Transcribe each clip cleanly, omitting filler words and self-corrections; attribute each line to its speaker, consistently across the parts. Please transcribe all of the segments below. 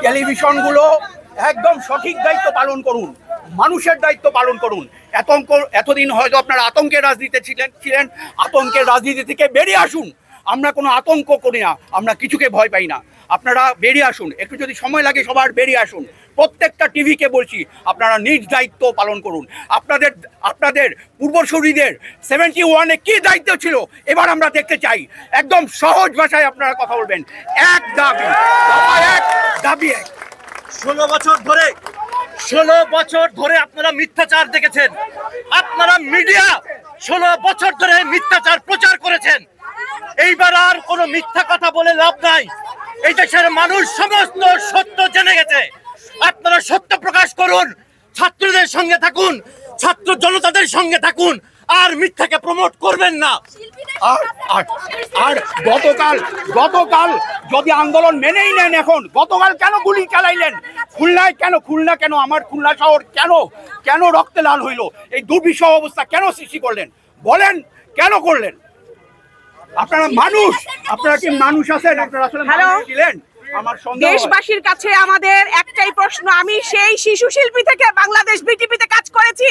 Speaker 1: টেলিভিশনগুলো একদম সঠিক দায়িত্ব পালন করুন, মানুষের দায়িত্ব পালন করুন। এতদিন হয়তো আপনারা আতঙ্কের রাজনীতি ছিলেন, আতঙ্কের রাজনীতি থেকে বেরিয়ে আসুন। আমরা কোনো আতঙ্ক করি না, আমরা কিছুকে ভয় পাই না। আপনারা বেরিয়ে আসুন, একটু যদি সময় লাগে সবার বেরিয়ে আসুন। প্রত্যেকটা টিভিকে বলছি আপনারা নিজ দায়িত্ব পালন করুন। আপনাদের পূর্বসূরীদের 71-এ কী দায়িত্ব ছিল এবার আমরা দেখতে চাই। একদম সহজ ভাষায় আপনারা কথা বলবেন। এক দাবি, এক দাবি এক।
Speaker 2: 16 বছর ধরে আপনারা মিথ্যাচার দেখেছেন। আপনারা মিডিয়া 16 বছর ধরে মিথ্যাচার প্রচার করেছেন। এইবার আর কোনো মিথ্যা কথা বলে লাভ নাই। এই দেশের মানুষ সমস্ত সত্য জেনে গেছে। আপনারা সত্য প্রকাশ করুন, ছাত্রদের সঙ্গে থাকুন, ছাত্র জনতাদের সঙ্গে থাকুন, আর মিথ্যাকে প্রমোট করবেন না।
Speaker 1: আর গতকাল যদি আন্দোলন মেনেই নেন, এখন গতকাল কেন গুলি চালাইলেন? খুলনা কেন আমার খুলনা শহর কেন রক্তে লাল হইল? এই দুর্বিষহ অবস্থা কেন সৃষ্টি করলেন? বলেন কেন করলেন? আপনারা কি মানুষ আছেন? আপনারা আসলে ছিলেন?
Speaker 3: দেশবাসীর কাছে আমাদের একটাই প্রশ্ন। আমি সেই শিশু শিল্পী থেকে বাংলাদেশ বিটিভিতে কাজ করেছি,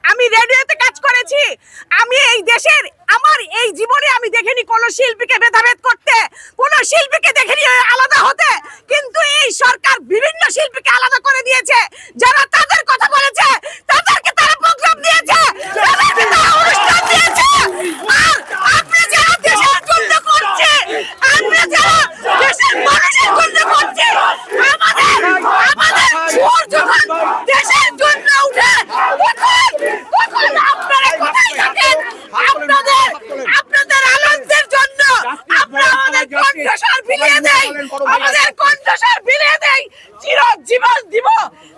Speaker 3: আমি রেডিওতে কাজ করেছি। আমি এই দেশের আমার এই জীবনে আমি দেখিনি কোন শিল্পীকে ভেদাভেদ করতে, কোন শিল্পীকে দেখিনি আলাদা হতে। কিন্তু এই সরকার বিভিন্ন শিল্পীকে আলাদা করে দিয়েছে। যারা তাদের কথা বলেছে তাদেরকে তারা প্রোগ্রাম দিয়েছে, তাদেরকে তারা অনুষ্ঠান দিয়েছে। আর আমরা যারা দেশের জন্য করছে, আমরা যারা দেশের মানুষের জন্য করছে, আমাদের সুর যখন দেশের জন্য উঠে তখন আপনারা কোথায় থাকেন? আপনাদের আনন্দের জন্য আমরা আমাদের কণ্ঠস্বর বিলিয়ে দেই, আমাদের কণ্ঠস্বর বিলিয়ে দেই। চিরজীবন দিব,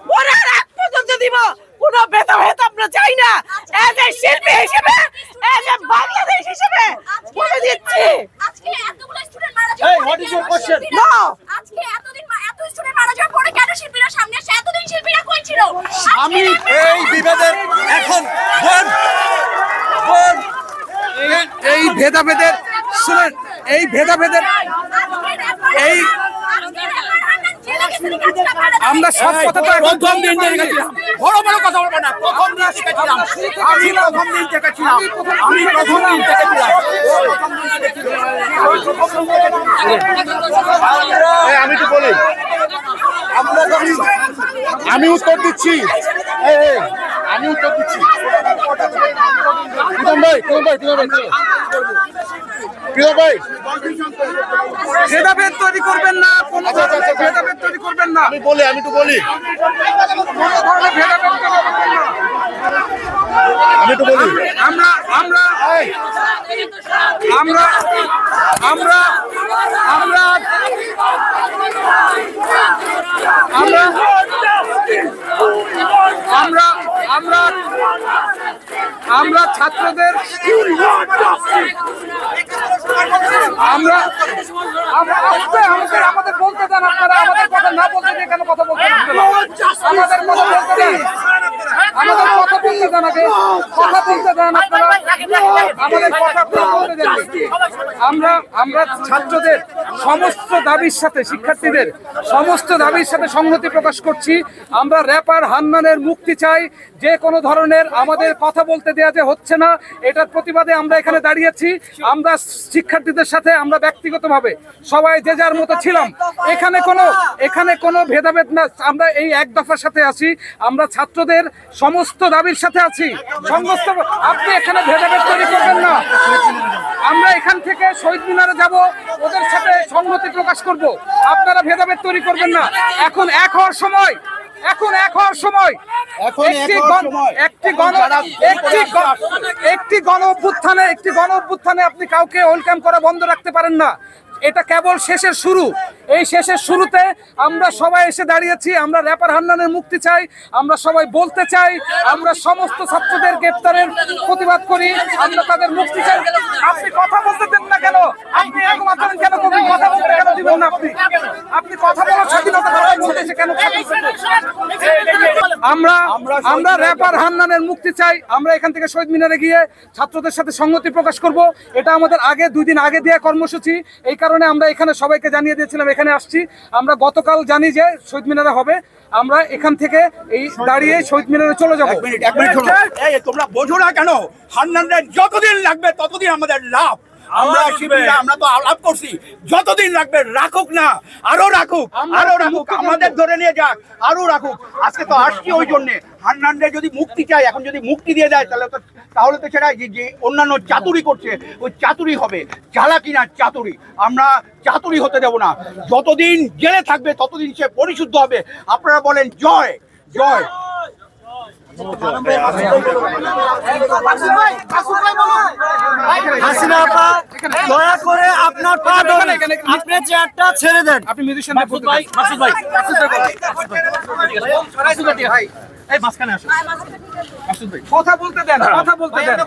Speaker 3: মরার আগ পর্যন্ত দিব। কোন ভেদাভেদ আমরা চাই না। এজ এ শিল্পী হিসেবে, এজ এ বাংলাদেশ হিসেবে বলে দিচ্ছি।
Speaker 4: আজকে এতগুলো স্টুডেন্ট মারা যাওয়ার পরে,
Speaker 2: what is your question?
Speaker 4: No, আজকে এত স্টুডেন্ট মারা যাওয়ার পরে কেন শিল্পীরা সামনে আসে? এতদিন শিল্পীরা কই ছিল?
Speaker 2: আমি এই বিবাদের এখন
Speaker 1: এই ভেদাভেদের শুনেন, এই ভেদাভেদের এই আমরা সব কথা তো প্রথম দিন দেখেছিলাম। বড় কথা বলবো না, প্রথম দিন দেখেছিলাম। আমি প্রথম দিন দেখেছিলাম। আমি তো বলি, আমি উত্তর দিচ্ছি। ভেদাভেদ তৈরি করবেন না, কোনো ধরনের ভেদাভেদ তৈরি করবেন না। আমি তো বলি কোনো ধরনের ভেদাভেদ তৈরি করবেন না। আমি তো বলি আমরা আমরা আমরা আমরা আমরা আমরা আমরা আমরা আমরা ছাত্রদের আমরা আমাদের বলতে দেন। আপনারা আমাদের কথা না বলতে দিয়ে কেন কথা বলতে? আমাদের কথা বলতে দেন, আমাদের কথা বলতে দেন, আগে কথা বলতে দেন। আপনারা আমাদের কথা বলতে দেন। আমরা ছাত্রদের সমস্ত দাবির সাথে, শিক্ষার্থীদের সমস্ত দাবির সাথে সংহতি প্রকাশ করছি। আমরা র্যাপার হান্নানের মুক্তি চাই। যে কোনো ধরনের আমাদের কথা বলতে দেওয়া যে হচ্ছে না, এটার প্রতিবাদে আমরা এখানে দাঁড়িয়েছি। আমরা শিক্ষার্থীদের সাথে আমরা ব্যক্তিগতভাবে সবাই যে যার মতো ছিলাম। এখানে কোনো ভেদাভেদ না। আমরা এই এক দফার সাথে আছি, আমরা ছাত্রদের সমস্ত দাবির সাথে আছি। সমস্ত আপনি এখানে ভেদাভেদ তৈরি করবেন না। আমরা এখান থেকে শহীদ মিনারে যাব, ওদের সাথে সংহতি প্রকাশ করব। আপনারা ভেদাভেদ তৈরি করবেন না। এখন এক হওয়ার সময়, একটি গণ অভ্যুত্থানে আপনি কাউকে ওয়েলকাম করা বন্ধ রাখতে পারেন না। এটা কেবল শেষের শুরু। এই শেষের শুরুতে আমরা সবাই এসে দাঁড়িয়েছি। আমরা র্যাপার হান্নানের মুক্তি চাই, আমরা সবাই বলতে চাই, আমরা সমস্ত ছাত্রদের গ্রেপ্তারের প্রতিবাদ করি, আমরা তাদের মুক্তি চাই। আপনি কথা বলতে দেন না কেন? আপনি এরকম আচরণ কেন করবেন? কথা বলতে কেন দিবেন না? আপনি কথা বলার স্বাধীনতা কেন? আমরা র্যাপার হান্নানের মুক্তি চাই। আমরা এখান থেকে শহীদ মিনারে গিয়ে ছাত্রদের সাথে সংহতি প্রকাশ করব। এটা আমাদের আগে 2 দিন আগে দেওয়া কর্মসূচি। এই কারণে আমরা এখানে সবাইকে জানিয়ে দিয়েছিলাম এখানে আসছি। আমরা গতকাল জানি যে শহীদ মিনারে হবে, আমরা এখান থেকে এই দাঁড়িয়ে শহীদ মিনারে চলে যাবো।
Speaker 5: এক মিনিট শোনো, তোমরা বোঝো না কেন? হান্নানের যতদিন লাগবে ততদিন আমাদের লাভ। আমরা শিবিরা আমরা তো আলাপ করছি, যতদিন লাগবে রাখুক না, আরো রাখুক, আরো রাখুক, আমাদের ধরে নিয়ে যাক, আরো রাখুক। আজকে তো আসছি ওই জন্যে, হান্নানের যদি মুক্তি চাই, এখন যদি মুক্তি দিয়ে দেয় তাহলে তো সেটা যে অন্যান্য চাতুরি করছে ওই চাতুরি হবে, চালাকি না চাতুরি। আমরা চাতুরি হতে দেব না। যতদিন জেলে থাকবে ততদিন সে পরিশুদ্ধ হবে। আপনারা বলেন জয় জয়।
Speaker 2: হাসিনা আপা, দয়া করে আপনার পা ধরে আপনি চেয়ারটা ছেড়ে দেন।
Speaker 1: আপনি মিউজিশিয়ানদের বলতে
Speaker 2: ভাই, মাসুদ ভাই, এই মাঝখানে আসুন।
Speaker 1: কথা বলতে দেন, কথা বলতে দেন।